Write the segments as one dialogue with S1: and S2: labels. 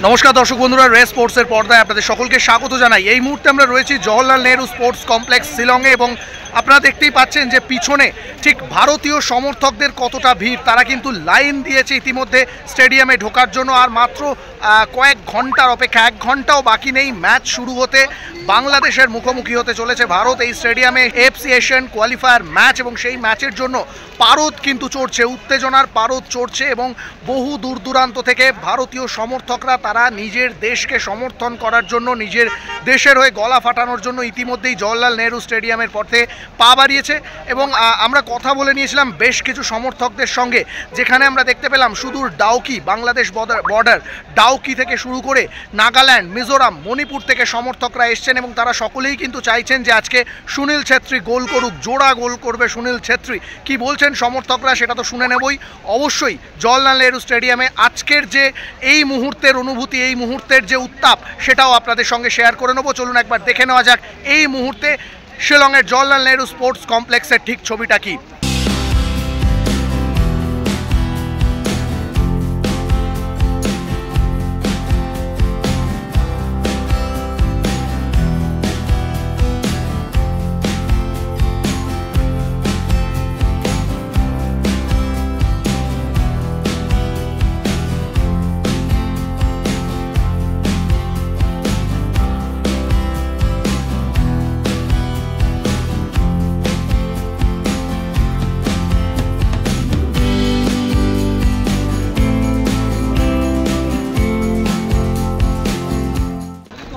S1: নমস্কার দর্শক বন্ধুরা, রে স্পোর্টসের পর্দায় আপনাদের সকলকে স্বাগত জানাই। এই মুহূর্তে আমরা রয়েছি জওহরলাল নেহরু স্পোর্টস কমপ্লেক্স শিলংয়ে এবং আপনারা দেখতেই পাচ্ছেন যে পিছনে ঠিক ভারতীয় সমর্থকদের কতটা ভিড়। তারা কিন্তু লাইন দিয়েছে ইতিমধ্যে স্টেডিয়ামে ঢোকার জন্য। আর মাত্র কয়েক ঘন্টার অপেক্ষা, 1 ঘন্টাও বাকি নেই ম্যাচ শুরু হতে। বাংলাদেশের মুখোমুখি হতে চলেছে ভারত এই স্টেডিয়ামে। এফসি এশিয়ান কোয়ালিফায়ার ম্যাচ এবং সেই ম্যাচের জন্য পারদ কিন্তু চড়ছে, উত্তেজনার পারদ চড়ছে এবং বহু দূর দূরান্ত থেকে ভারতীয় সমর্থকরা তারা নিজের দেশকে সমর্থন করার জন্য, নিজের দেশের হয়ে গলা ফাটানোর জন্য ইতিমধ্যেই জওহরলাল নেহরু স্টেডিয়ামের পথে পা বাড়িয়েছে। এবং আমরা কথা বলে নিয়েছিলাম বেশ কিছু সমর্থকদের সঙ্গে, যেখানে আমরা দেখতে পেলাম সুদূর ডাউকি, বাংলাদেশ বর্ডার ডাউকি থেকে শুরু করে নাগাল্যান্ড, মিজোরাম, মণিপুর থেকে সমর্থকরা এসছেন এবং তারা সকলেই কিন্তু চাইছেন যে আজকে সুনীল ছেত্রী গোল করুক, জোড়া গোল করবে সুনীল ছেত্রী। কি বলছেন সমর্থকরা সেটা তো শুনে নেবই। অবশ্যই জওহরলাল নেহরু স্টেডিয়ামে আজকের যে এই মুহূর্তের অনুভূতি, এই মুহূর্তের যে উত্তাপ, সেটাও আপনাদের সঙ্গে শেয়ার করে নেবো। চলুন একবার দেখে নেওয়া যাক এই মুহূর্তে শিলংয়ের জওহরলাল নেহরু স্পোর্টস কমপ্লেক্সের ঠিক ছবিটা কি।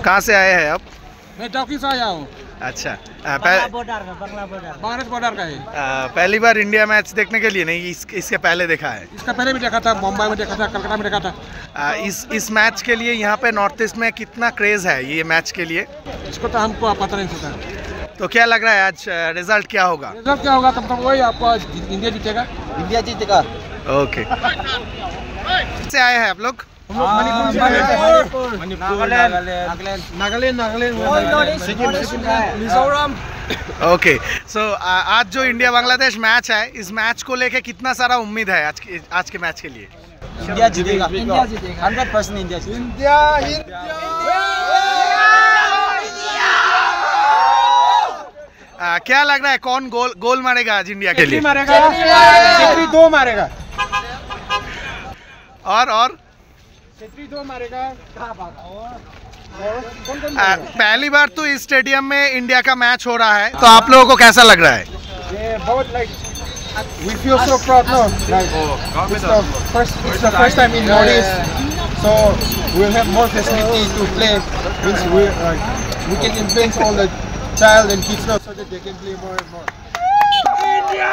S1: कहाँ से आए हैं आप?
S2: मैं डाउकी से आया हूँ।
S1: अच्छा,
S2: बांग्लादेश बॉर्डर का है।
S1: पहली बार इंडिया मैच देखने के लिए नहीं, इसके पहले देखा है?
S2: इसका पहले भी देखा था, मुंबई में देखा था, कलकत्ता में देखा था।
S1: इस मैच के लिए यहाँ पे नॉर्थ ईस्ट में कितना क्रेज है ये मैच के लिए?
S2: इसको तो हमको पता नहीं चलता।
S1: तो क्या लग रहा है आज रिजल्ट क्या होगा?
S2: रिजल्ट क्या होगा तब तक वही आपको इंडिया जीतेगा।
S3: इंडिया जीतेगा।
S1: ओके। से आए हैं आप लोग?
S2: मिजोरम।
S1: ओके, सो आज जो इंडिया बांग्लादेश मैच है, इस मैच को लेके कितना सारा उम्मीद है आज के मैच के लिए?
S3: इंडिया जीतेगा। 100% इंडिया जीतेगा।
S1: क्या लग रहा है कौन गोल मारेगा आज इंडिया के लिए?
S2: मारेगा, 2 मारेगा
S1: और
S2: 2 मारेगा।
S1: पहली बार तो इस स्टेडियम में इंडिया का मैच हो रहा है, तो आप लोगों को कैसा लग रहा है?
S2: ये बहुत we feel so proud now. It's the first time in Northeast, so we'll have more facility to play. Means we can influence all the child and kids now so that they can play more and more. India!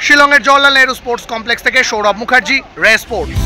S1: শিলংয়ের Jawaharlal Nehru sports complex থেকে সৌরভ মুখার্জি, রে sports.